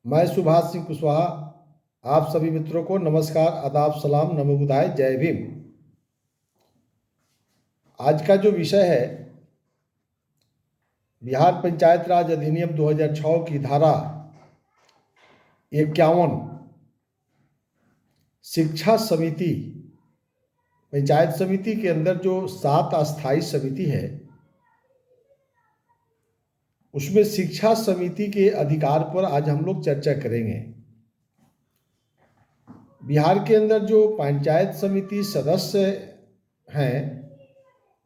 मैं सुभाष सिंह कुशवाहा आप सभी मित्रों को नमस्कार, आदाब, सलाम, नमो बुधाय, जय भीम। आज का जो विषय है बिहार पंचायत राज अधिनियम 2006 की धारा 51 शिक्षा समिति, पंचायत समिति के अंदर जो 7 अस्थायी समिति है उसमें शिक्षा समिति के अधिकार पर आज हम लोग चर्चा करेंगे। बिहार के अंदर जो पंचायत समिति सदस्य हैं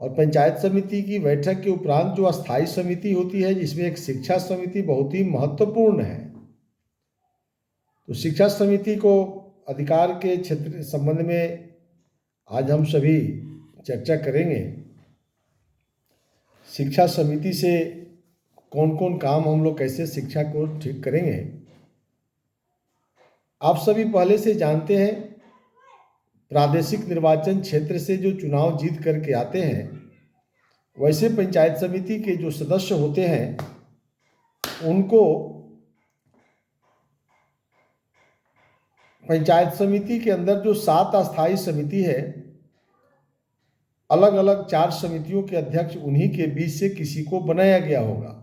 और पंचायत समिति की बैठक के उपरांत जो अस्थायी समिति होती है जिसमें एक शिक्षा समिति बहुत ही महत्वपूर्ण है। तो शिक्षा समिति को अधिकार के क्षेत्र संबंध में आज हम सभी चर्चा करेंगे। शिक्षा समिति से कौन कौन काम हम लोग कैसे शिक्षा को ठीक करेंगे। आप सभी पहले से जानते हैं प्रादेशिक निर्वाचन क्षेत्र से जो चुनाव जीत करके आते हैं वैसे पंचायत समिति के जो सदस्य होते हैं उनको पंचायत समिति के अंदर जो 7 अस्थायी समिति है अलग अलग 4 समितियों के अध्यक्ष उन्हीं के बीच से किसी को बनाया गया होगा।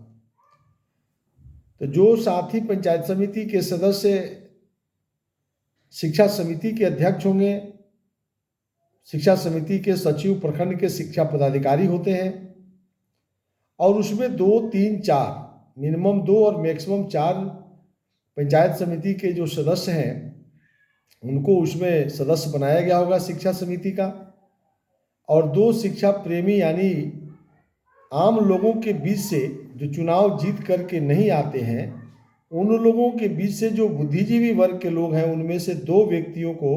तो जो साथी पंचायत समिति के सदस्य शिक्षा समिति के अध्यक्ष होंगे, शिक्षा समिति के सचिव प्रखंड के शिक्षा पदाधिकारी होते हैं और उसमें 2, 3, 4 मिनिमम 2 और मैक्सिमम 4 पंचायत समिति के जो सदस्य हैं उनको उसमें सदस्य बनाया गया होगा शिक्षा समिति का। और 2 शिक्षा प्रेमी यानी आम लोगों के बीच से जो चुनाव जीत करके नहीं आते हैं उन लोगों के बीच से जो बुद्धिजीवी वर्ग के लोग हैं उनमें से 2 व्यक्तियों को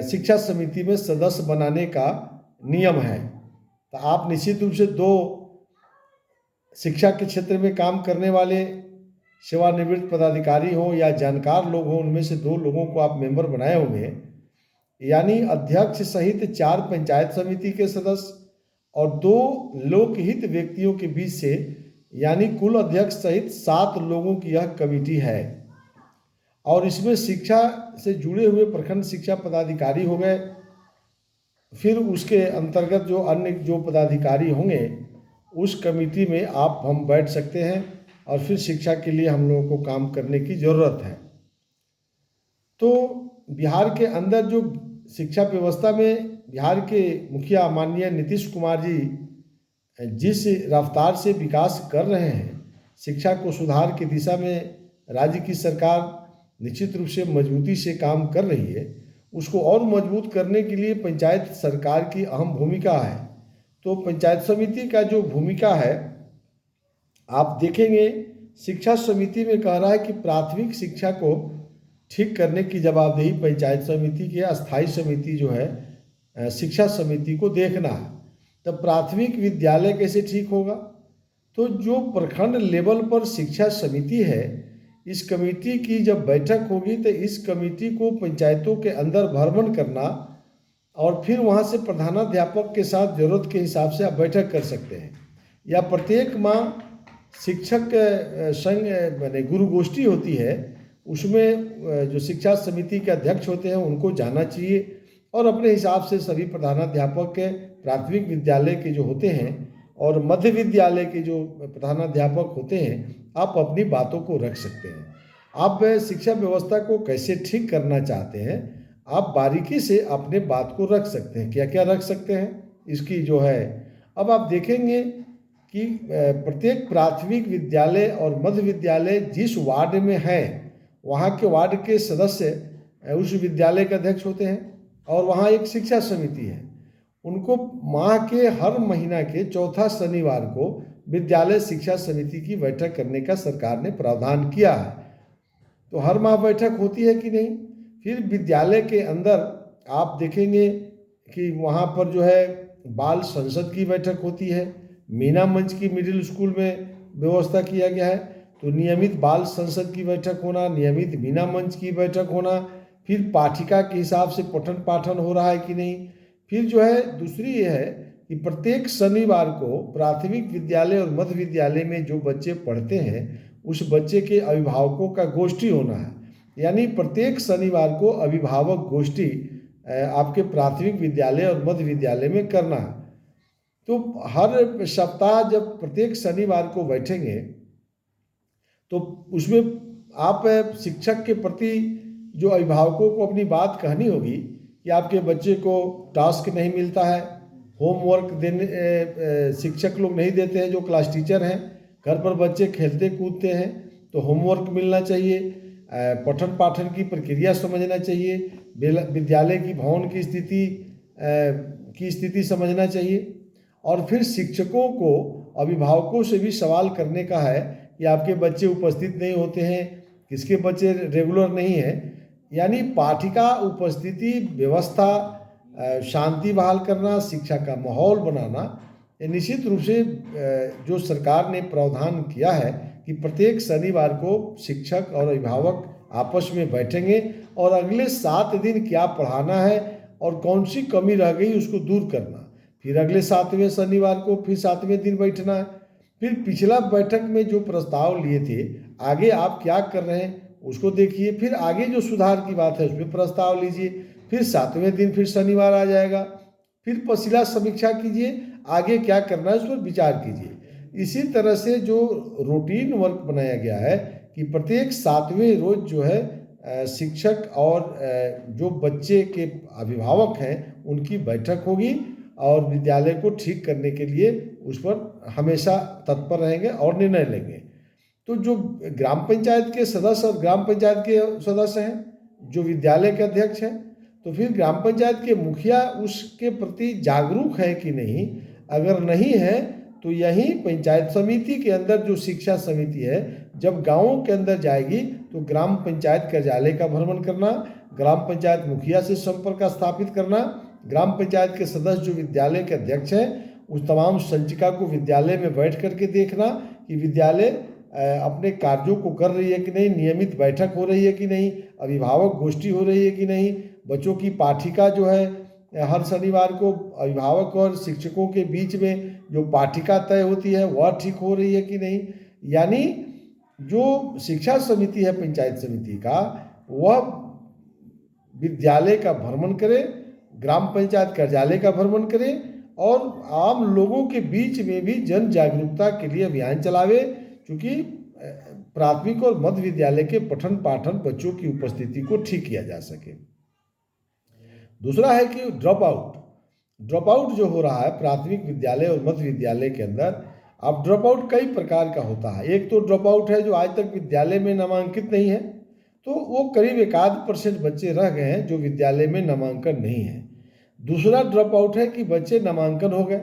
शिक्षा समिति में सदस्य बनाने का नियम है। तो आप निश्चित रूप से 2 शिक्षा के क्षेत्र में काम करने वाले सेवानिवृत्त पदाधिकारी हो या जानकार लोग हों उनमें से 2 लोगों को आप मेंबर बनाए होंगे, यानी अध्यक्ष सहित 4 पंचायत समिति के सदस्य और 2 लोकहित व्यक्तियों के बीच से यानी कुल अध्यक्ष सहित 7 लोगों की यह कमेटी है। और इसमें शिक्षा से जुड़े हुए प्रखंड शिक्षा पदाधिकारी हो गए, फिर उसके अंतर्गत जो अन्य जो पदाधिकारी होंगे उस कमेटी में हम बैठ सकते हैं और फिर शिक्षा के लिए हम लोगों को काम करने की ज़रूरत है। तो बिहार के अंदर जो शिक्षा व्यवस्था में बिहार के मुखिया माननीय नीतीश कुमार जी जिस रफ्तार से विकास कर रहे हैं, शिक्षा को सुधार की दिशा में राज्य की सरकार निश्चित रूप से मजबूती से काम कर रही है। उसको और मजबूत करने के लिए पंचायत सरकार की अहम भूमिका है। तो पंचायत समिति का जो भूमिका है आप देखेंगे शिक्षा समिति में कह रहा है कि प्राथमिक शिक्षा को ठीक करने की जवाबदेही पंचायत समिति की अस्थायी समिति जो है शिक्षा समिति को देखना है। तब प्राथमिक विद्यालय कैसे ठीक होगा? तो जो प्रखंड लेवल पर शिक्षा समिति है इस कमेटी की जब बैठक होगी तो इस कमेटी को पंचायतों के अंदर भ्रमण करना और फिर वहाँ से प्रधानाध्यापक के साथ ज़रूरत के हिसाब से आप बैठक कर सकते हैं। या प्रत्येक माह शिक्षक संघ माने गुरु गोष्ठी होती है उसमें जो शिक्षा समिति के अध्यक्ष होते हैं उनको जाना चाहिए और अपने हिसाब से सभी प्रधानाध्यापक के प्राथमिक विद्यालय के जो होते हैं और मध्य विद्यालय के जो प्रधानाध्यापक होते हैं आप अपनी बातों को रख सकते हैं। आप शिक्षा व्यवस्था को कैसे ठीक करना चाहते हैं आप बारीकी से अपने बात को रख सकते हैं। क्या क्या रख सकते हैं इसकी जो है अब आप देखेंगे कि प्रत्येक प्राथमिक विद्यालय और मध्य विद्यालय जिस वार्ड में है वहाँ के वार्ड के सदस्य उस विद्यालय के अध्यक्ष होते हैं और वहाँ एक शिक्षा समिति है। उनको माह के हर महीना के चौथा शनिवार को विद्यालय शिक्षा समिति की बैठक करने का सरकार ने प्रावधान किया है। तो हर माह बैठक होती है कि नहीं। फिर विद्यालय के अंदर आप देखेंगे कि वहाँ पर जो है बाल संसद की बैठक होती है, मीना मंच की मिडिल स्कूल में व्यवस्था किया गया है। तो नियमित बाल संसद की बैठक होना, नियमित मीना मंच की बैठक होना, फिर पाठिका के हिसाब से पठन पाठन हो रहा है कि नहीं। फिर जो है दूसरी ये है कि प्रत्येक शनिवार को प्राथमिक विद्यालय और मध्य विद्यालय में जो बच्चे पढ़ते हैं उस बच्चे के अभिभावकों का गोष्ठी होना है। यानी प्रत्येक शनिवार को अभिभावक गोष्ठी आपके प्राथमिक विद्यालय और मध्य विद्यालय में करना है। तो हर सप्ताह जब प्रत्येक शनिवार को बैठेंगे तो उसमें आप शिक्षक के प्रति जो अभिभावकों को अपनी बात कहनी होगी कि आपके बच्चे को टास्क नहीं मिलता है, होमवर्क देने शिक्षक लोग नहीं देते हैं जो क्लास टीचर हैं, घर पर बच्चे खेलते कूदते हैं तो होमवर्क मिलना चाहिए, पठन पाठन की प्रक्रिया समझना चाहिए, विद्यालय की भवन की स्थिति समझना चाहिए। और फिर शिक्षकों को अभिभावकों से भी सवाल करने का है कि आपके बच्चे उपस्थित नहीं होते हैं, किसके बच्चे रेगुलर नहीं हैं। यानी पाठिका उपस्थिति व्यवस्था, शांति बहाल करना, शिक्षा का माहौल बनाना, ये निश्चित रूप से जो सरकार ने प्रावधान किया है कि प्रत्येक शनिवार को शिक्षक और अभिभावक आपस में बैठेंगे और अगले 7 दिन क्या पढ़ाना है और कौन सी कमी रह गई उसको दूर करना। फिर अगले 7वें शनिवार को फिर 7वें दिन बैठना है। फिर पिछला बैठक में जो प्रस्ताव लिए थे आगे आप क्या कर रहे हैं उसको देखिए, फिर आगे जो सुधार की बात है उसमें प्रस्ताव लीजिए। फिर 7वें दिन फिर शनिवार आ जाएगा, फिर पसीला समीक्षा कीजिए, आगे क्या करना है उस पर विचार कीजिए। इसी तरह से जो रूटीन वर्क बनाया गया है कि प्रत्येक 7वें रोज जो है शिक्षक और जो बच्चे के अभिभावक हैं उनकी बैठक होगी और विद्यालय को ठीक करने के लिए उस पर हमेशा तत्पर रहेंगे और निर्णय लेंगे। तो जो ग्राम पंचायत के सदस्य और ग्राम पंचायत के सदस्य हैं, जो विद्यालय के अध्यक्ष हैं, तो फिर ग्राम पंचायत के मुखिया उसके प्रति जागरूक है कि नहीं। अगर नहीं है तो यही पंचायत समिति के अंदर जो शिक्षा समिति है जब गाँवों के अंदर जाएगी तो ग्राम पंचायत कार्यालय का भ्रमण करना, ग्राम पंचायत मुखिया से संपर्क स्थापित करना, ग्राम पंचायत के सदस्य जो विद्यालय के अध्यक्ष हैं उस तमाम संचिका को विद्यालय में बैठ करके देखना कि विद्यालय अपने कार्यों को कर रही है कि नहीं, नियमित बैठक हो रही है कि नहीं, अभिभावक गोष्ठी हो रही है कि नहीं, बच्चों की पाठिका जो है हर शनिवार को अभिभावक और शिक्षकों के बीच में जो पाठिका तय होती है वह ठीक हो रही है कि नहीं। यानी जो शिक्षा समिति है पंचायत समिति का, वह विद्यालय का भ्रमण करे, ग्राम पंचायत कार्यालय का भ्रमण करे और आम लोगों के बीच में भी जन जागरूकता के लिए अभियान चलावे, क्योंकि प्राथमिक और मध्य विद्यालय के पठन पाठन बच्चों की उपस्थिति को ठीक किया जा सके। दूसरा है कि ड्रॉप आउट जो हो रहा है प्राथमिक विद्यालय और मध्य विद्यालय के अंदर, अब ड्रॉप आउट कई प्रकार का होता है। एक तो ड्रॉप आउट है जो आज तक विद्यालय में नामांकित नहीं है, तो वो करीब 1% बच्चे रह गए हैं जो विद्यालय में नामांकन नहीं है। दूसरा ड्रॉप आउट है कि बच्चे नामांकन हो गए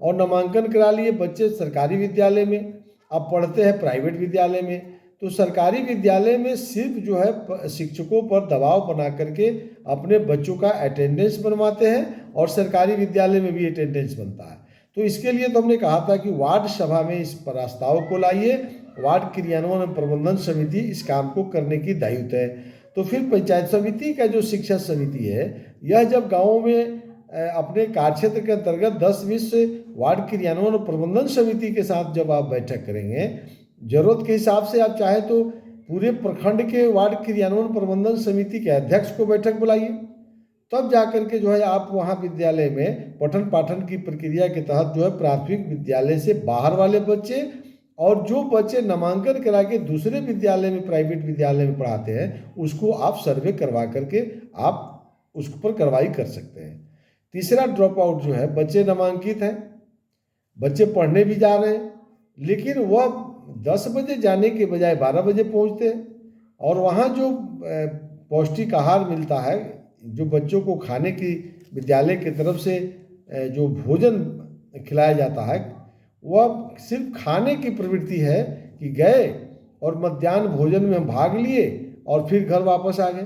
और नामांकन करा लिए बच्चे सरकारी विद्यालय में, अब पढ़ते हैं प्राइवेट विद्यालय में। तो सरकारी विद्यालय में सिर्फ जो है शिक्षकों पर दबाव बना करके अपने बच्चों का अटेंडेंस बनवाते हैं और सरकारी विद्यालय में भी अटेंडेंस बनता है। तो इसके लिए तो हमने कहा था कि वार्ड सभा में इस प्रस्ताव को लाइए, वार्ड क्रियान्वयन और प्रबंधन समिति इस काम को करने की दायित्व है। तो फिर पंचायत समिति का जो शिक्षा समिति है, यह जब गाँवों में अपने कार्यक्षेत्र के अंतर्गत 10-20 वार्ड क्रियान्वयन और प्रबंधन समिति के साथ जब आप बैठक करेंगे, जरूरत के हिसाब से आप चाहे तो पूरे प्रखंड के वार्ड क्रियान्वयन प्रबंधन समिति के अध्यक्ष को बैठक बुलाइए, तब जाकर के जो है आप वहाँ विद्यालय में पठन पाठन की प्रक्रिया के तहत जो है प्राथमिक विद्यालय से बाहर वाले बच्चे और जो बच्चे नामांकन करा के दूसरे विद्यालय में प्राइवेट विद्यालय में पढ़ाते हैं उसको आप सर्वे करवा करके आप उस पर कार्रवाई कर सकते हैं। तीसरा ड्रॉप आउट जो है, बच्चे नामांकित हैं, बच्चे पढ़ने भी जा रहे हैं, लेकिन वह 10 बजे जाने के बजाय 12 बजे पहुंचते हैं और वहाँ जो पौष्टिक आहार मिलता है, जो बच्चों को खाने की विद्यालय की तरफ से जो भोजन खिलाया जाता है, वह सिर्फ खाने की प्रवृत्ति है कि गए और मध्याह्न भोजन में भाग लिए और फिर घर वापस आ गए।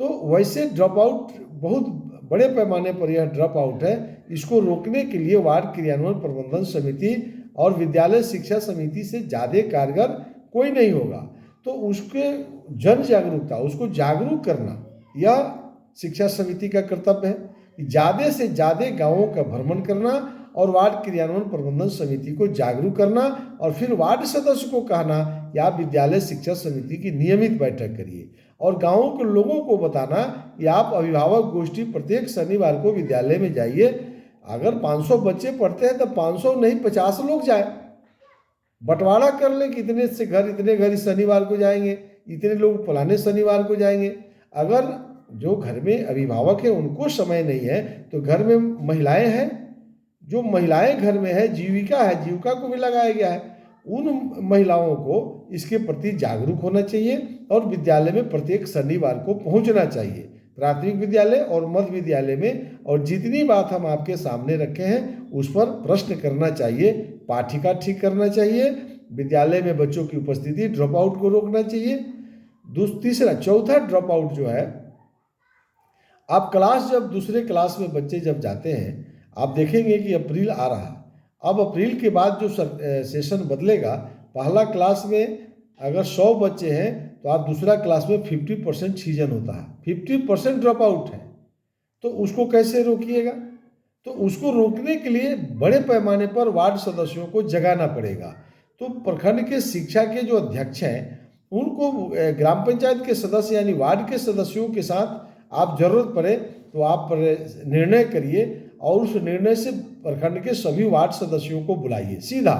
तो वैसे ड्रॉप आउट बहुत बड़े पैमाने पर यह ड्रॉप आउट है। इसको रोकने के लिए वार्ड क्रियान्वयन प्रबंधन समिति और विद्यालय शिक्षा समिति से ज़्यादा कारगर कोई नहीं होगा। तो उसके जन जागरूकता, उसको जागरूक करना, यह शिक्षा समिति का कर्तव्य है कि ज़्यादा से ज़्यादा गाँवों का भ्रमण करना और वार्ड क्रियान्वयन प्रबंधन समिति को जागरूक करना और फिर वार्ड सदस्य को कहना कि आप विद्यालय शिक्षा समिति की नियमित बैठक करिए और गांवों के लोगों को बताना कि आप अभिभावक गोष्ठी प्रत्येक शनिवार को विद्यालय में जाइए। अगर 500 बच्चे पढ़ते हैं तो 500 नहीं 50 लोग जाए, बंटवारा कर लें कि इतने से घर इतने घर इस शनिवार को जाएंगे, इतने लोग फलाने शनिवार को जाएंगे। अगर जो घर में अभिभावक है उनको समय नहीं है तो घर में महिलाएं हैं, जो महिलाएं घर में है, जीविका है, जीविका को भी लगाया गया है, उन महिलाओं को इसके प्रति जागरूक होना चाहिए और विद्यालय में प्रत्येक शनिवार को पहुंचना चाहिए, प्राथमिक विद्यालय और मध्य विद्यालय में। और जितनी बात हम आपके सामने रखे हैं उस पर प्रश्न करना चाहिए, पाठ्यक्रम ठीक करना चाहिए, विद्यालय में बच्चों की उपस्थिति ड्रॉप आउट को रोकना चाहिए। तीसरा चौथा ड्रॉप आउट जो है, आप क्लास जब दूसरे क्लास में बच्चे जब जाते हैं, आप देखेंगे कि अप्रैल आ रहा, अब अप्रैल के बाद जो सेशन बदलेगा, पहला क्लास में अगर 100 बच्चे हैं तो आप दूसरा क्लास में 50% सीजन होता है, 50% ड्रॉप आउट है। तो उसको कैसे रोकिएगा? तो उसको रोकने के लिए बड़े पैमाने पर वार्ड सदस्यों को जगाना पड़ेगा। तो प्रखंड के शिक्षा के जो अध्यक्ष हैं उनको ग्राम पंचायत के सदस्य यानी वार्ड के सदस्यों के साथ आप जरूरत पड़े तो आप निर्णय करिए और उस निर्णय से प्रखंड के सभी वार्ड सदस्यों को बुलाइए। सीधा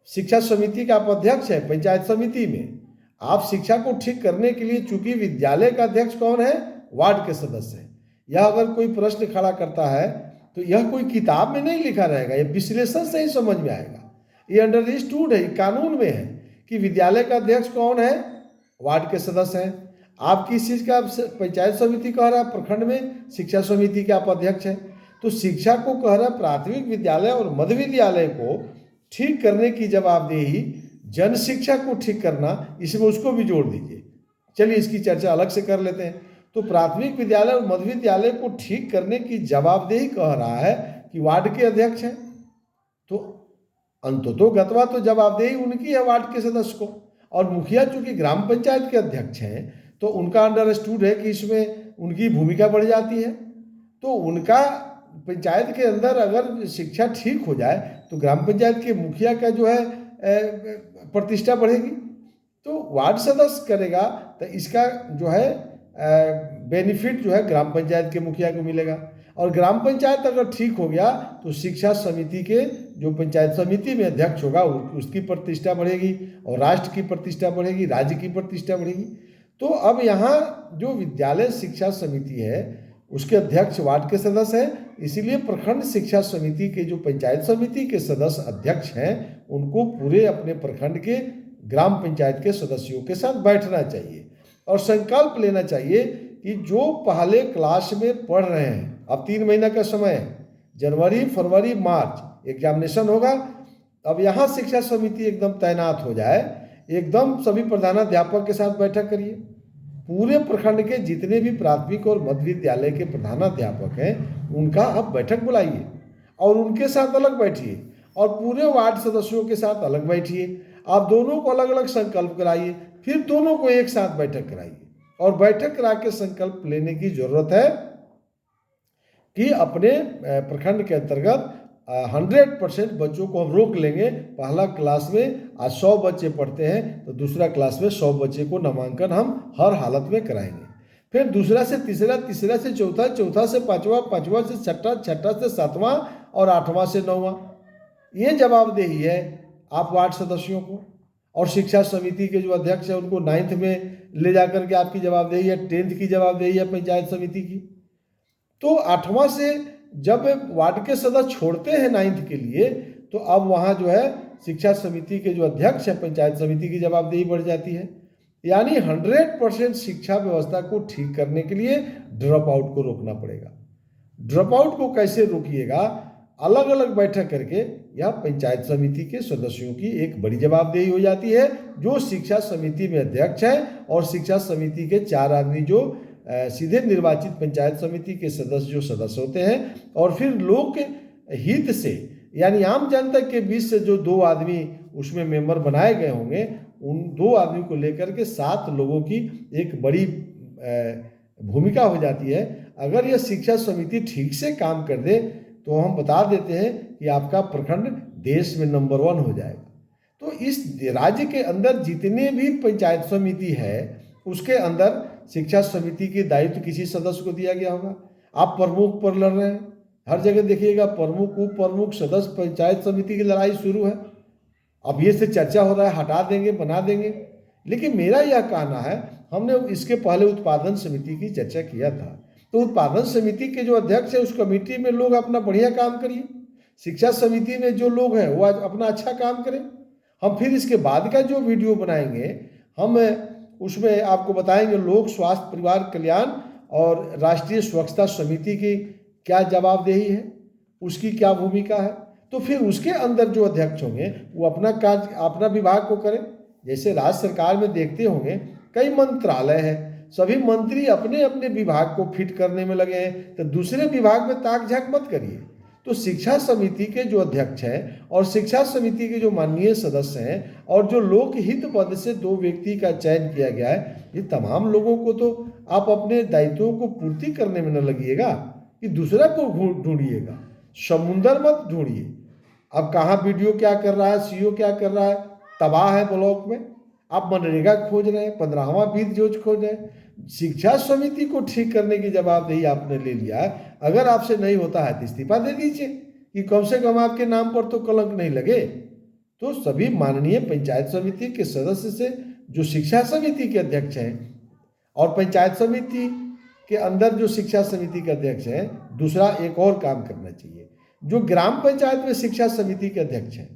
शिक्षा समिति का आप अध्यक्ष है पंचायत समिति में, आप शिक्षा को ठीक करने के लिए, चूंकि विद्यालय का अध्यक्ष कौन है? वार्ड के सदस्य है। यह अगर कोई प्रश्न खड़ा करता है तो यह कोई किताब में नहीं लिखा रहेगा, यह विश्लेषण से ही समझ में आएगा। ये अंडरस्टूड है, कानून में है कि विद्यालय का अध्यक्ष कौन है? वार्ड के सदस्य हैं। आप किस चीज़ का पंचायत समिति कह रहा है? प्रखंड में शिक्षा समिति के आप अध्यक्ष हैं। तो शिक्षा को कह रहा है प्राथमिक विद्यालय और मध्य विद्यालय को ठीक करने की जवाबदेही, जन शिक्षा को ठीक करना, इसमें उसको भी जोड़ दीजिए। चलिए इसकी चर्चा अलग से कर लेते हैं। तो प्राथमिक विद्यालय और मध्य विद्यालय को ठीक करने की जवाबदेही कह रहा है कि वार्ड के अध्यक्ष हैं। तो अंततोगत्वा तो जवाबदेही उनकी है वार्ड के सदस्य को, और मुखिया चूंकि ग्राम पंचायत के अध्यक्ष हैं तो उनका अंडरस्टूड है कि इसमें उनकी भूमिका बढ़ जाती है। तो उनका पंचायत के अंदर अगर शिक्षा ठीक हो जाए तो ग्राम पंचायत के मुखिया का जो है प्रतिष्ठा बढ़ेगी। तो वार्ड सदस्य करेगा तो इसका जो है बेनिफिट जो है ग्राम पंचायत के मुखिया को मिलेगा, और ग्राम पंचायत अगर ठीक हो गया तो शिक्षा समिति के जो पंचायत समिति में अध्यक्ष होगा उसकी प्रतिष्ठा बढ़ेगी और राष्ट्र की प्रतिष्ठा बढ़ेगी, राज्य की प्रतिष्ठा बढ़ेगी। तो अब यहाँ जो विद्यालय शिक्षा समिति है उसके अध्यक्ष वार्ड के सदस्य हैं, इसीलिए प्रखंड शिक्षा समिति के जो पंचायत समिति के सदस्य अध्यक्ष हैं उनको पूरे अपने प्रखंड के ग्राम पंचायत के सदस्यों के साथ बैठना चाहिए और संकल्प लेना चाहिए कि जो पहले क्लास में पढ़ रहे हैं, अब 3 महीना का समय है, जनवरी फरवरी मार्च एग्जामिनेशन होगा। अब यहाँ शिक्षा समिति एकदम तैनात हो जाए, एकदम सभी प्रधानाध्यापक के साथ बैठक करिए, पूरे प्रखंड के जितने भी प्राथमिक और मध्य विद्यालय के प्रधानाध्यापक हैं उनका आप बैठक बुलाइए और उनके साथ अलग बैठिए और पूरे वार्ड सदस्यों के साथ अलग बैठिए। आप दोनों को अलग अलग संकल्प कराइए, फिर दोनों को एक साथ बैठक कराइए और बैठक करा के संकल्प लेने की जरूरत है कि अपने प्रखंड के अंतर्गत 100% बच्चों को हम रोक लेंगे। पहला क्लास में आज 100 बच्चे पढ़ते हैं तो दूसरा क्लास में 100 बच्चे को नामांकन हम हर हालत में कराएंगे। फिर दूसरा से तीसरा, तीसरा से चौथा, चौथा से पांचवा, पांचवा से छठा, छठा से सातवां और आठवां से नौवां। ये जवाबदेही है आप वार्ड सदस्यों को, और शिक्षा समिति के जो अध्यक्ष है उनको 9th में ले जाकर के आपकी जवाबदेही है, 10th की जवाबदेही है पंचायत समिति की। तो 8वां से जब वार्ड के सदस्य छोड़ते हैं 9th के लिए तो अब वहाँ जो है शिक्षा समिति के जो अध्यक्ष है पंचायत समिति की जवाबदेही बढ़ जाती है। यानी 100% शिक्षा व्यवस्था को ठीक करने के लिए ड्रॉप आउट को रोकना पड़ेगा। ड्रॉप आउट को कैसे रोकिएगा? अलग अलग बैठक करके यह पंचायत समिति के सदस्यों की एक बड़ी जवाबदेही हो जाती है, जो शिक्षा समिति में अध्यक्ष हैं और शिक्षा समिति के 4 आदमी जो सीधे निर्वाचित पंचायत समिति के सदस्य जो सदस्य होते हैं, और फिर लोक हित से यानी आम जनता के बीच से जो 2 आदमी उसमें मेंबर बनाए गए होंगे, उन 2 आदमी को लेकर के 7 लोगों की एक बड़ी भूमिका हो जाती है। अगर यह शिक्षा समिति ठीक से काम कर दे तो हम बता देते हैं कि आपका प्रखंड देश में नंबर 1 हो जाएगा। तो इस राज्य के अंदर जितने भी पंचायत समिति है उसके अंदर शिक्षा समिति के दायित्व किसी सदस्य को दिया गया होगा। आप प्रमुख पर लड़ रहे हैं, हर जगह देखिएगा प्रमुख उप प्रमुख सदस्य पंचायत समिति की लड़ाई शुरू है। अब ये से चर्चा हो रहा है हटा देंगे बना देंगे, लेकिन मेरा यह कहना है, हमने इसके पहले उत्पादन समिति की चर्चा किया था, तो उत्पादन समिति के जो अध्यक्ष है उस कमेटी में लोग अपना बढ़िया काम करिए, शिक्षा समिति में जो लोग हैं वो आज अपना अच्छा काम करें। हम फिर इसके बाद का जो वीडियो बनाएंगे हम उसमें आपको बताएंगे लोक स्वास्थ्य परिवार कल्याण और राष्ट्रीय स्वच्छता समिति की क्या जवाबदेही है, उसकी क्या भूमिका है। तो फिर उसके अंदर जो अध्यक्ष होंगे वो अपना कार्य अपना विभाग को करें। जैसे राज्य सरकार में देखते होंगे कई मंत्रालय हैं, सभी मंत्री अपने अपने विभाग को फिट करने में लगे हैं, तो दूसरे विभाग में ताक झाक मत करिए। तो शिक्षा समिति के जो अध्यक्ष हैं और शिक्षा समिति के जो माननीय सदस्य हैं और जो लोकहित पद से 2 व्यक्ति का चयन किया गया है, ये तमाम लोगों को तो आप अपने दायित्वों को पूर्ति करने में न लगिएगा कि दूसरा को ढूंढिएगा, समुंदर मत ढूंढिए। अब कहाँ वीडियो क्या कर रहा है, सीओ क्या कर रहा है, तबाह है ब्लॉक में, आप मनरेगा खोज रहे हैं, 15वां वित्त योजना खोज रहे हैं। शिक्षा समिति को ठीक करने की जवाबदेही आपने ले लिया, अगर आपसे नहीं होता है तो इस्तीफा दे दीजिए कि कम से कम आपके नाम पर तो कलंक नहीं लगे। तो सभी माननीय पंचायत समिति के सदस्य से जो शिक्षा समिति के अध्यक्ष हैं और पंचायत समिति के अंदर जो शिक्षा समिति के अध्यक्ष हैं, दूसरा एक और काम करना चाहिए, जो ग्राम पंचायत में शिक्षा समिति के अध्यक्ष हैं,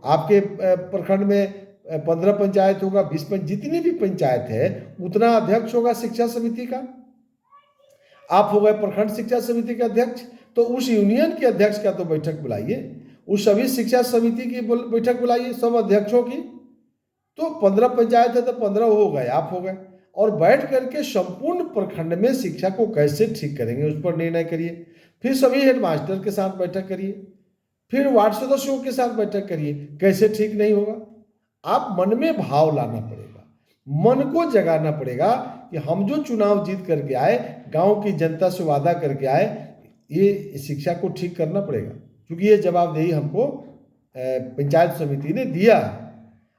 आपके प्रखंड में 15 पंचायत होगा, 20 जितनी भी पंचायत है उतना अध्यक्ष होगा शिक्षा समिति का। आप हो गए प्रखंड शिक्षा समिति के अध्यक्ष, तो उस यूनियन के अध्यक्ष का तो बैठक बुलाइए, उस सभी शिक्षा समिति की बैठक बुलाइए सब अध्यक्षों की। तो 15 पंचायत है तो 15 हो गए, आप हो गए, और बैठ करके संपूर्ण प्रखंड में शिक्षा को कैसे ठीक करेंगे उस पर निर्णय करिए। फिर सभी हेडमास्टर के साथ बैठक करिए, फिर वार्ड सदस्यों के साथ बैठक करिए, कैसे ठीक नहीं होगा। आप मन में भाव लाना पड़ेगा, मन को जगाना पड़ेगा कि हम जो चुनाव जीत करके आए, गांव की जनता से वादा करके आए, ये शिक्षा को ठीक करना पड़ेगा, क्योंकि ये जवाबदेही हमको पंचायत समिति ने दिया है।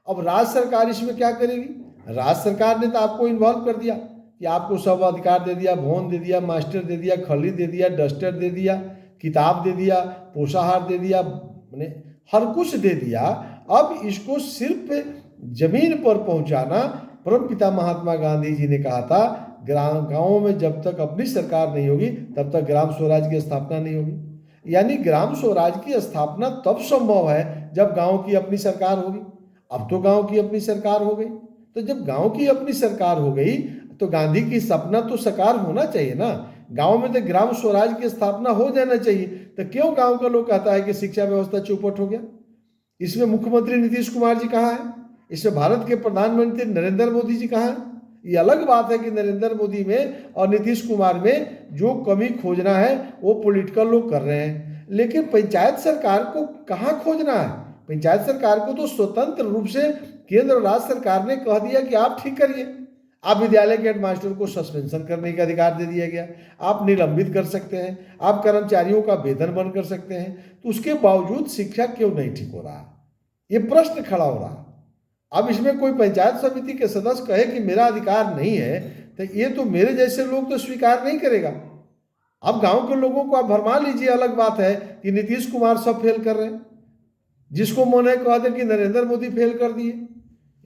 अब राज्य सरकार इसमें क्या करेगी? राज्य सरकार ने तो आपको इन्वॉल्व कर दिया कि आपको सब अधिकार दे दिया, भवन दे दिया, मास्टर दे दिया, खली दे दिया, डस्टर दे दिया, किताब दे दिया, पोषाहार दे दिया, मैंने हर कुछ दे दिया। अब इसको सिर्फ जमीन पर पहुंचाना, परमपिता महात्मा गांधी जी ने कहा था गांवों में जब तक अपनी सरकार नहीं होगी तब तक ग्राम स्वराज की स्थापना नहीं होगी। यानी ग्राम स्वराज की स्थापना तब संभव है जब गांव की अपनी सरकार होगी। अब तो गांव की अपनी सरकार हो गई, तो जब गांव की अपनी सरकार हो गई तो गांधी की सपना तो साकार होना चाहिए ना। गांव में तो ग्राम स्वराज की स्थापना हो जाना चाहिए। तो क्यों गांव का लोग कहता है कि शिक्षा व्यवस्था चौपट हो गया? इसमें मुख्यमंत्री नीतीश कुमार जी कहाँ हैं? इसमें भारत के प्रधानमंत्री नरेंद्र मोदी जी कहाँ हैं? ये अलग बात है कि नरेंद्र मोदी में और नीतीश कुमार में जो कमी खोजना है वो पॉलिटिकल लोग कर रहे हैं, लेकिन पंचायत सरकार को कहाँ खोजना है? पंचायत सरकार को तो स्वतंत्र रूप से केंद्र और राज्य सरकार ने कह दिया कि आप ठीक करिए। आप विद्यालय के हेडमास्टर को सस्पेंशन करने का अधिकार दे दिया गया, आप निलंबित कर सकते हैं, आप कर्मचारियों का वेतन बंद कर सकते हैं। तो उसके बावजूद शिक्षा क्यों नहीं ठीक हो रहा? ये प्रश्न खड़ा हो रहा। अब इसमें कोई पंचायत समिति के सदस्य कहे कि मेरा अधिकार नहीं है, तो ये तो मेरे जैसे लोग तो स्वीकार नहीं करेगा। अब गांव के लोगों को आप भरमा लीजिए, अलग बात है कि नीतीश कुमार सब फेल कर रहे हैं, जिसको मन है कह दे कि नरेंद्र मोदी फेल कर दिए।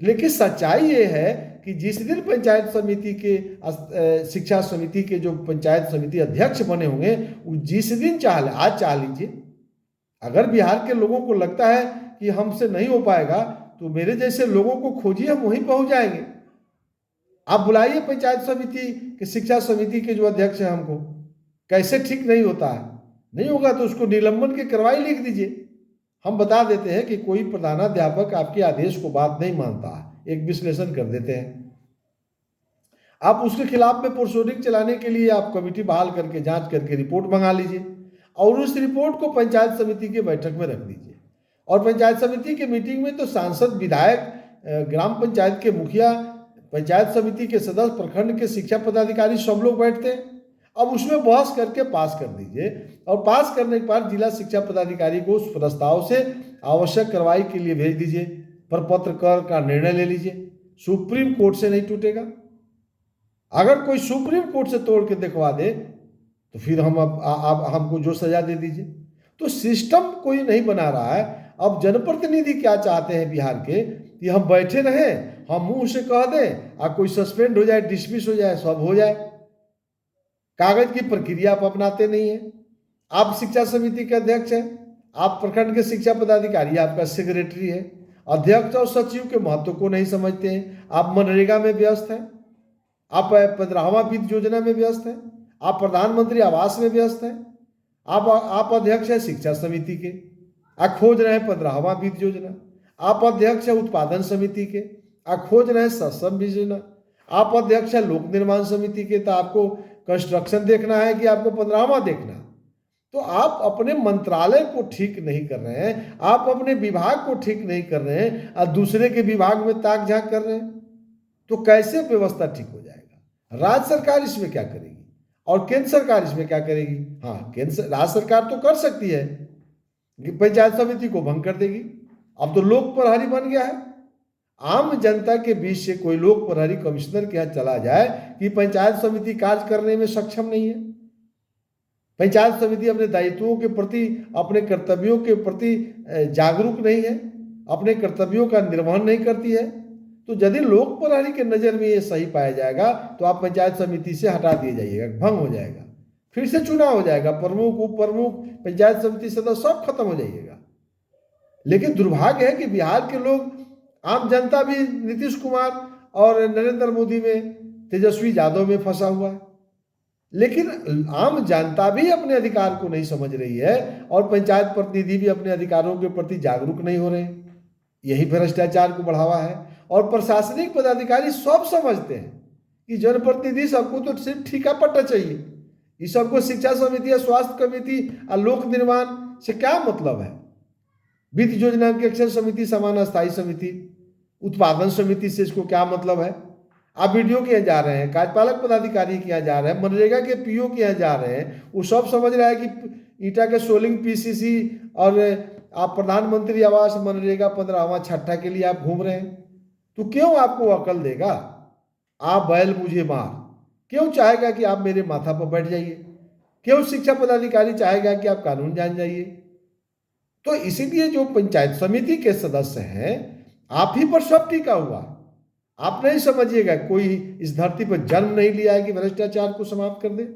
लेकिन सच्चाई ये है कि जिस दिन पंचायत समिति के शिक्षा समिति के जो पंचायत समिति अध्यक्ष बने होंगे, वो जिस दिन आज चाह लीजिए, अगर बिहार के लोगों को लगता है कि हमसे नहीं हो पाएगा तो मेरे जैसे लोगों को खोजिए, हम वहीं पहुंच जाएंगे। आप बुलाइए पंचायत समिति के शिक्षा समिति के जो अध्यक्ष हैं, हमको कैसे ठीक नहीं होता है, नहीं होगा तो उसको निलंबन की कार्रवाई लिख दीजिए। हम बता देते हैं कि कोई प्रधानाध्यापक आपके आदेश को बात नहीं मानता है, एक विश्लेषण कर देते हैं, आप उसके खिलाफ में प्रोसीडिंग चलाने के लिए आप कमेटी बहाल करके जांच करके रिपोर्ट मंगा लीजिए और उस रिपोर्ट को पंचायत समिति की बैठक में रख दीजिए। और पंचायत समिति की मीटिंग में तो सांसद, विधायक, ग्राम पंचायत के मुखिया, पंचायत समिति के सदस्य, प्रखंड के शिक्षा पदाधिकारी सब लोग बैठते हैं अब उसमें बहस करके पास कर दीजिए, और पास करने के बाद जिला शिक्षा पदाधिकारी को उस प्रस्ताव से आवश्यक कार्रवाई के लिए भेज दीजिए, प्रपत्र कर का निर्णय ले लीजिए। सुप्रीम कोर्ट से नहीं टूटेगा। अगर कोई सुप्रीम कोर्ट से तोड़ के दिखवा दे तो फिर हम अब हमको जो सजा दे दीजिए। तो सिस्टम कोई नहीं बना रहा है। अब जनप्रतिनिधि क्या चाहते हैं बिहार के कि हम बैठे रहें, हम मुंह से कह दें और कोई सस्पेंड हो जाए, डिसमिस हो जाए, सब हो जाए। कागज की प्रक्रिया आप अपनाते नहीं है। आप शिक्षा समिति के अध्यक्ष हैं, आप प्रखंड के शिक्षा पदाधिकारी, आपका सेक्रेटरी है, अध्यक्ष और सचिव के महत्व को नहीं समझते हैं। आप मनरेगा में व्यस्त हैं, आप 15वां वित्त योजना में व्यस्त हैं, आप प्रधानमंत्री आवास में व्यस्त हैं, आप अध्यक्ष है शिक्षा समिति के, आप खोज रहे हैं 15वां वित्त योजना, आप अध्यक्ष है उत्पादन समिति के, आप खोज रहे हैं सक्षम योजना, आप अध्यक्ष है लोक निर्माण समिति के, तो आपको कंस्ट्रक्शन देखना है कि आपको 15वां देखना। तो आप अपने मंत्रालय को ठीक नहीं कर रहे हैं, आप अपने विभाग को ठीक नहीं कर रहे हैं और दूसरे के विभाग में ताक झांक कर रहे हैं, तो कैसे व्यवस्था ठीक हो जाएगा? राज्य सरकार इसमें क्या करेगी और केंद्र सरकार इसमें क्या करेगी? हाँ, राज्य सरकार तो कर सकती है कि पंचायत समिति को भंग कर देगी। अब तो लोक प्रहरी बन गया है। आम जनता के बीच से कोई लोक प्रहरी कमिश्नर के यहाँ चला जाए कि पंचायत समिति कार्य करने में सक्षम नहीं है, पंचायत समिति अपने दायित्वों के प्रति, अपने कर्तव्यों के प्रति जागरूक नहीं है, अपने कर्तव्यों का निर्वहन नहीं करती है, तो यदि लोक प्रहरी के नज़र में ये सही पाया जाएगा तो आप पंचायत समिति से हटा दिए जाइएगा, भंग हो जाएगा, फिर से चुनाव हो जाएगा, प्रमुख, उप प्रमुख, पंचायत समिति सदस्य सब खत्म हो जाइएगा। लेकिन दुर्भाग्य है कि बिहार के लोग, आम जनता भी नीतीश कुमार और नरेंद्र मोदी में, तेजस्वी यादव में फंसा हुआ है, लेकिन आम जनता भी अपने अधिकार को नहीं समझ रही है और पंचायत प्रतिनिधि भी अपने अधिकारों के प्रति जागरूक नहीं हो रहे हैं। यही भ्रष्टाचार को बढ़ावा है। और प्रशासनिक पदाधिकारी सब समझते हैं कि जनप्रतिनिधि सबको तो सिर्फ ठीका पट्टा चाहिए, इस सबको शिक्षा समिति या स्वास्थ्य कमेटी और लोक निर्माण से क्या मतलब है? वित्त योजना की एक्शन समिति, समान स्थायी समिति, उत्पादन समिति से इसको क्या मतलब है? आप वीडियो के यहाँ जा रहे हैं, कार्यपालक पदाधिकारी के यहाँ जा रहे हैं, मनरेगा के पीओ के यहाँ जा रहे हैं, वो सब समझ रहा है कि ईटा के सोलिंग पीसीसी और आप प्रधानमंत्री आवास, मनरेगा 15वां छठा के लिए आप घूम रहे हैं। तो क्यों आपको अकल देगा? आप बैल मुझे मार क्यों चाहेगा कि आप मेरे माथा पर बैठ जाइए? क्यों शिक्षा पदाधिकारी चाहेगा कि आप कानून जान जाइए? तो इसीलिए जो पंचायत समिति के सदस्य हैं, आप ही पर सब टिका हुआ। आप नहीं समझिएगा कोई इस धरती पर जन्म नहीं लिया है कि भ्रष्टाचार को समाप्त कर दे।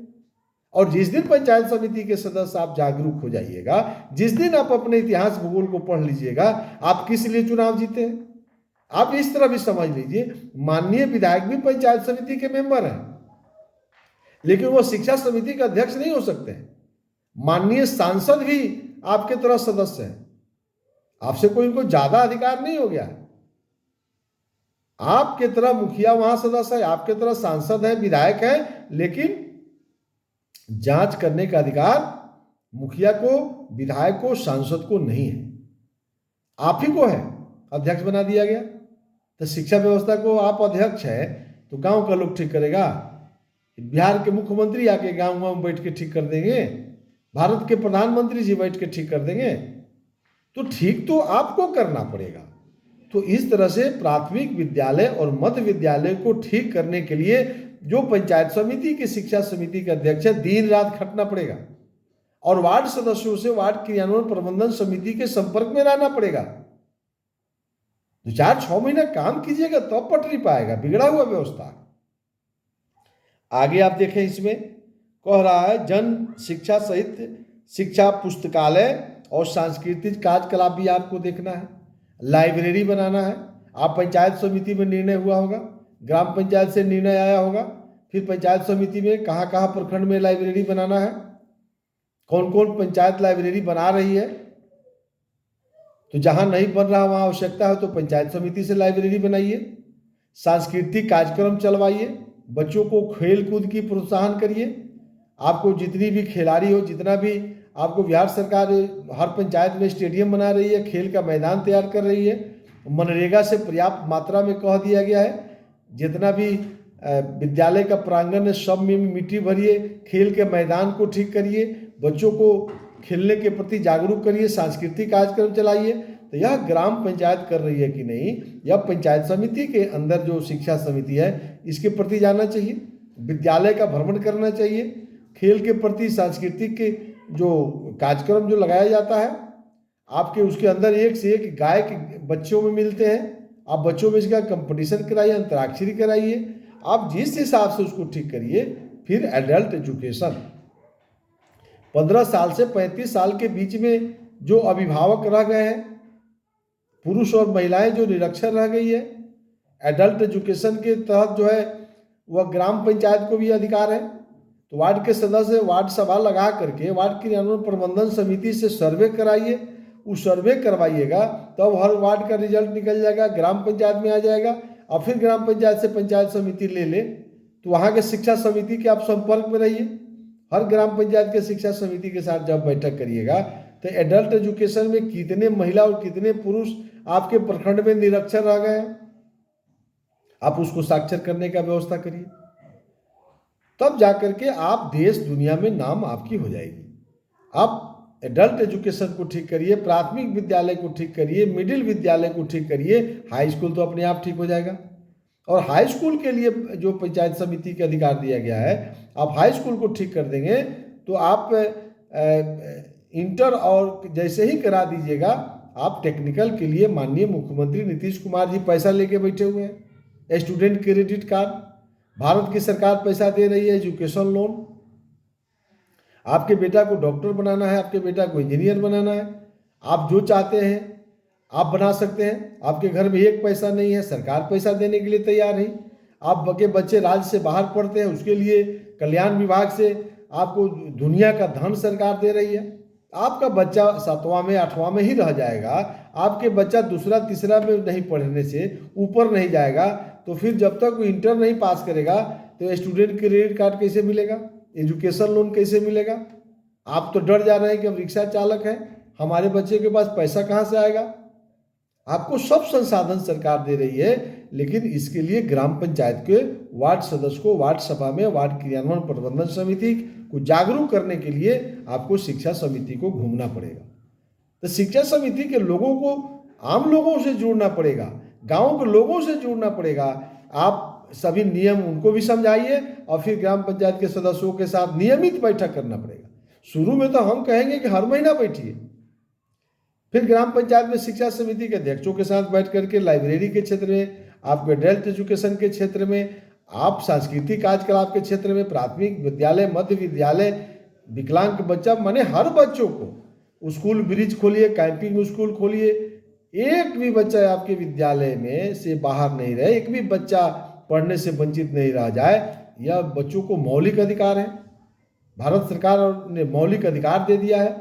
और जिस दिन पंचायत समिति के सदस्य आप जागरूक हो जाइएगा, जिस दिन आप अपने इतिहास भूगोल को पढ़ लीजिएगा, आप किस लिए चुनाव जीते हैं। आप इस तरह भी समझ लीजिए, माननीय विधायक भी पंचायत समिति के मेंबर हैं, लेकिन वो शिक्षा समिति का अध्यक्ष नहीं हो सकते हैं। माननीय सांसद भी आपके तरह सदस्य हैं, आपसे कोई इनको ज्यादा अधिकार नहीं हो गया। आपके तरह मुखिया वहां सदस्य है, आपके तरह सांसद है, विधायक है, लेकिन जांच करने का अधिकार मुखिया को, विधायक को, सांसद को नहीं है। आप ही को है, अध्यक्ष बना दिया गया। तो शिक्षा व्यवस्था को आप अध्यक्ष है तो गांव का लोग ठीक करेगा? बिहार के मुख्यमंत्री आके गांव में बैठ के ठीक कर देंगे? भारत के प्रधानमंत्री जी बैठ के ठीक कर देंगे? तो ठीक तो आपको करना पड़ेगा। तो इस तरह से प्राथमिक विद्यालय और मध्य विद्यालय को ठीक करने के लिए जो पंचायत समिति की शिक्षा समिति के अध्यक्ष है, दिन रात खटना पड़ेगा और वार्ड सदस्यों से वार्ड क्रियान्वयन प्रबंधन समिति के संपर्क में रहना पड़ेगा। 2-4-6 महीना काम कीजिएगा तब पटरी पाएगा बिगड़ा हुआ व्यवस्था। आगे आप देखें, इसमें कह रहा है जन शिक्षा सहित शिक्षा, पुस्तकालय और सांस्कृतिक कार्यकलाप भी आपको देखना है, लाइब्रेरी बनाना है। आप पंचायत समिति में निर्णय हुआ होगा, ग्राम पंचायत से निर्णय आया होगा, फिर पंचायत समिति में कहाँ कहाँ प्रखंड में लाइब्रेरी बनाना है, कौन कौन पंचायत लाइब्रेरी बना रही है। तो जहाँ नहीं बन रहा वहाँ आवश्यकता है तो पंचायत समिति से लाइब्रेरी बनाइए, सांस्कृतिक कार्यक्रम चलवाइए, बच्चों को खेल कूद की प्रोत्साहन करिए। आपको जितनी भी खिलाड़ी हो, जितना भी आपको बिहार सरकार हर पंचायत में स्टेडियम बना रही है, खेल का मैदान तैयार कर रही है। मनरेगा से पर्याप्त मात्रा में कह दिया गया है, जितना भी विद्यालय का प्रांगण है, सब में मिट्टी भरिए, खेल के मैदान को ठीक करिए, बच्चों को खेलने के प्रति जागरूक करिए, सांस्कृतिक कार्यक्रम चलाइए। तो यह ग्राम पंचायत कर रही है कि नहीं, यह पंचायत समिति के अंदर जो शिक्षा समिति है इसके प्रति जाना चाहिए, विद्यालय का भ्रमण करना चाहिए, खेल के प्रति सांस्कृतिक के जो कार्यक्रम जो लगाया जाता है आपके उसके अंदर एक से एक गायक बच्चों में मिलते हैं, आप बच्चों में इसका कंपटीशन कराइए, अंतराक्षरी कराइए, आप जिस हिसाब से उसको ठीक करिए। फिर एडल्ट एजुकेशन 15 साल से 35 साल के बीच में जो अभिभावक रह गए हैं, पुरुष और महिलाएं जो निरक्षर रह गई है, एडल्ट एजुकेशन के तहत जो है वह ग्राम पंचायत को भी अधिकार है। तो वार्ड के सदस्य वार्ड सभा लगा करके वार्ड क्रियान्वयन प्रबंधन समिति से सर्वे कराइए, उस सर्वे करवाइएगा तब हर वार्ड का रिजल्ट निकल जाएगा, ग्राम पंचायत में आ जाएगा। और फिर ग्राम पंचायत से पंचायत समिति ले तो वहाँ के शिक्षा समिति के आप संपर्क में रहिए। हर ग्राम पंचायत के शिक्षा समिति के साथ जब बैठक करिएगा तो एडल्ट एजुकेशन में कितने महिला और कितने पुरुष आपके प्रखंड में निरक्षर रह गए हैं, आप उसको साक्षर करने का व्यवस्था करिए, तब जाकर के आप देश दुनिया में नाम आपकी हो जाएगी। आप एडल्ट एजुकेशन को ठीक करिए, प्राथमिक विद्यालय को ठीक करिए, मिडिल विद्यालय को ठीक करिए, हाई स्कूल तो अपने आप ठीक हो जाएगा। और हाई स्कूल के लिए जो पंचायत समिति के अधिकार दिया गया है, आप हाई स्कूल को ठीक कर देंगे तो आप इंटर और जैसे ही करा दीजिएगा, आप टेक्निकल के लिए माननीय मुख्यमंत्री नीतीश कुमार जी पैसा लेके बैठे हुए हैं, स्टूडेंट क्रेडिट कार्ड, भारत की सरकार पैसा दे रही है, एजुकेशन लोन। आपके बेटा को डॉक्टर बनाना है, आपके बेटा को इंजीनियर बनाना है, आप जो चाहते हैं आप बना सकते हैं। आपके घर में एक पैसा नहीं है, सरकार पैसा देने के लिए तैयार है। आपके बच्चे राज्य से बाहर पढ़ते हैं, उसके लिए कल्याण विभाग से आपको दुनिया का धन सरकार दे रही है। आपका बच्चा 7वां में 8वां में ही रह जाएगा, आपके बच्चा दूसरा तीसरा में नहीं पढ़ने से ऊपर नहीं जाएगा, तो फिर जब तक वो इंटर नहीं पास करेगा तो स्टूडेंट क्रेडिट कार्ड कैसे मिलेगा, एजुकेशन लोन कैसे मिलेगा। आप तो डर जा रहे हैं कि अब रिक्शा चालक है, हमारे बच्चे के पास पैसा कहाँ से आएगा। आपको सब संसाधन सरकार दे रही है, लेकिन इसके लिए ग्राम पंचायत के वार्ड सदस्य को वार्ड सभा में वार्ड क्रियान्वयन प्रबंधन समिति को जागरूक करने के लिए आपको शिक्षा समिति को घूमना पड़ेगा। तो शिक्षा समिति के लोगों को आम लोगों से जोड़ना पड़ेगा, गांव के लोगों से जोड़ना पड़ेगा। आप सभी नियम उनको भी समझाइए और फिर ग्राम पंचायत के सदस्यों के साथ नियमित बैठक करना पड़ेगा। शुरू में तो हम कहेंगे कि हर महीना बैठिए, फिर ग्राम पंचायत में शिक्षा समिति के अध्यक्षों के साथ बैठ करके लाइब्रेरी के क्षेत्र में, आपके एडल्ट एजुकेशन के क्षेत्र में, आप सांस्कृतिक कार्यकलाप के क्षेत्र में, प्राथमिक विद्यालय, मध्य विद्यालय, विकलांग बच्चा, माने हर बच्चों को स्कूल ब्रिज खोलिए, कैंपिंग स्कूल खोलिए। एक भी बच्चा आपके विद्यालय में से बाहर नहीं रहे, एक भी बच्चा पढ़ने से वंचित नहीं रह जाए। यह बच्चों को मौलिक अधिकार है, भारत सरकार ने मौलिक अधिकार दे दिया है।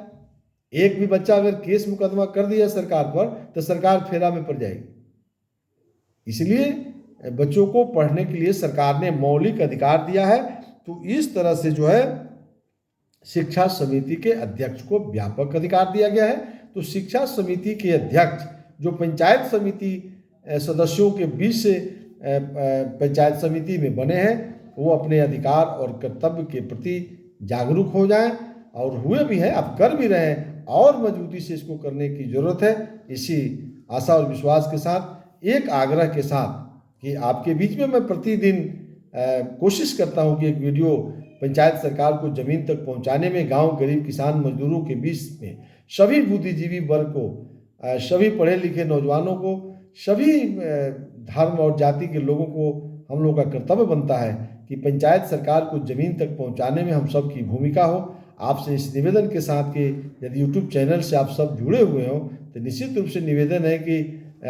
एक भी बच्चा अगर केस मुकदमा कर दिया सरकार पर तो सरकार फेरा में पड़ जाएगी। इसलिए बच्चों को पढ़ने के लिए सरकार ने मौलिक अधिकार दिया है। तो इस तरह से जो है शिक्षा समिति के अध्यक्ष को व्यापक अधिकार दिया गया है। तो शिक्षा समिति के अध्यक्ष जो पंचायत समिति सदस्यों के बीच से पंचायत समिति में बने हैं, वो अपने अधिकार और कर्तव्य के प्रति जागरूक हो जाएं, और हुए भी हैं, आप कर भी रहे हैं, और मजबूती से इसको करने की जरूरत है। इसी आशा और विश्वास के साथ, एक आग्रह के साथ कि आपके बीच में मैं प्रतिदिन कोशिश करता हूं कि एक वीडियो पंचायत सरकार को जमीन तक पहुंचाने में गांव, गरीब, किसान, मजदूरों के बीच में सभी बुद्धिजीवी वर्ग को, सभी पढ़े लिखे नौजवानों को, सभी धर्म और जाति के लोगों को हम लोग का कर्तव्य बनता है कि पंचायत सरकार को जमीन तक पहुंचाने में हम सब की भूमिका हो। आपसे इस निवेदन के साथ कि यदि यूट्यूब चैनल से आप सब जुड़े हुए हो तो निश्चित रूप से निवेदन है कि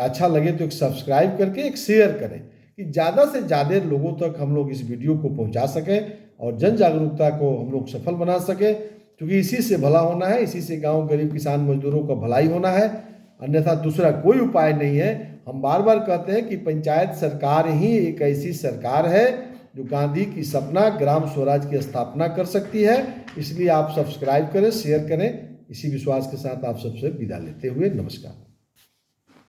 अच्छा लगे तो एक सब्सक्राइब करके एक शेयर करें, कि ज़्यादा से ज़्यादा लोगों तक हम लोग इस वीडियो को पहुंचा सकें और जन जागरूकता को हम लोग सफल बना सकें, क्योंकि इसी से भला होना है, इसी से गांव, गरीब, किसान, मजदूरों का भलाई होना है, अन्यथा दूसरा कोई उपाय नहीं है। हम बार बार कहते हैं कि पंचायत सरकार ही एक ऐसी सरकार है जो गांधी की सपना ग्राम स्वराज की स्थापना कर सकती है। इसलिए आप सब्सक्राइब करें, शेयर करें। इसी विश्वास के साथ आप सबसे विदा लेते हुए नमस्कार।